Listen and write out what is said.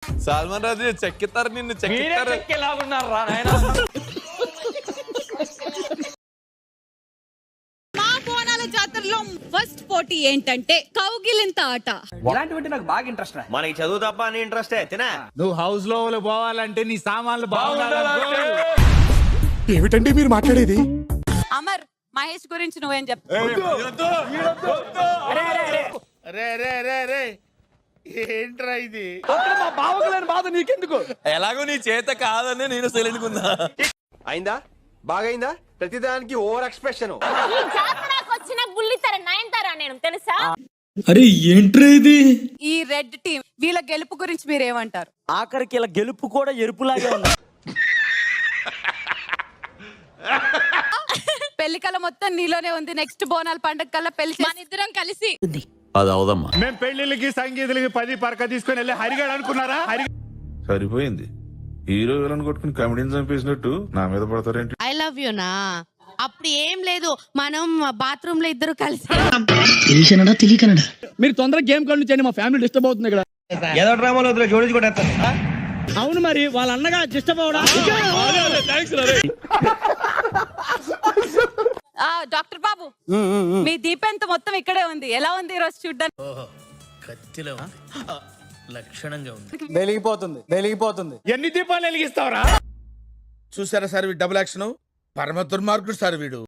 సల్మాన్ రాజు చెక్కిస్తారు నిన్ను చెక్కిస్తారు. మా బోనాల జాతరలో ఫస్ట్ పోటీ ఏంటంటే కౌగిలింత ఆట. ఇలాంటివంటే నాకు బాగా ఇంట్రెస్ట్ రా. మనకి చదువు తప్ప అని ఇంట్రెస్ట్ తినా. నువ్వు హౌస్ లో పోవాలంటే నీ సామాన్లు బాగుండాలి. ఏమిటండి మీరు మాట్లాడేది? అమర్, మహేష్ గురించి నువ్వేం చెప్తావు? ఏంట్రా ఇది? మా బావకులేని బాధ నీకెందుకు? ఎలాగో నీ చేత కాదని నేను సైలెంట్కున్నా. అయిందా? బాగైందా? ప్రతిదానికి ఓవర్ ఎక్స్ప్రెషన్. ఈ జాతరకు వచ్చిన బుల్లితెర నయనతారా నేను తెలుసా? అరే ఏంట్రా ఇది? ఈ రెడ్ టీం వీళ్ళ గెలుపు గురించి మీరేమంటారు? ఆఖరికి ఇలా గెలుపు కూడా ఎరుపులాగే ఉంది. పెళ్లి కళ మొత్తం నీలోనే ఉంది. నెక్స్ట్ బోనాల పండగ కల్లా పెళ్లి మన ఇద్దరం కలిసి అది అవదమ్మా. మేము పెళ్లిళ్ళకి సంగీతులకి 10 పరక తీసుకొని వెళ్ళి హరిగాడు అనుకున్నారా? సరిపోయింది. హీరో విలన్ కొట్టుకుని కమెడీని చంపేసినట్టు నా మీద పడతారేంటి? ఐ లవ్ యు నా. అప్పుడు ఏం లేదు, మనం బాత్రూమ్ లో ఇద్దరు కలిసి. తెలియకనడా తెలియకనడా మీరు తొందరగా గేమ్ కాల్ నుంచి మా ఫ్యామిలీ డిస్టర్బ్ అవుతుంది ఇక్కడ. ఏదో డ్రామాలో జోడించి కూడా అవును మరి వాళ్ళ అన్నగా డిస్టర్బ్ అవడా? డాక్టర్ బాబు, మీ దీపెంత మొత్తం ఇక్కడే ఉంది. ఎలా ఉంది ఈ రోజు చూడ్డానికి? లక్షణంగా ఉంది. వెలిగిపోతుంది. ఎన్ని దీపాలు వెలిగిస్తావరా? చూసారా సార్ డబుల్ యాక్షన్? పరమ దుర్మార్గుడు సార్ వీడు.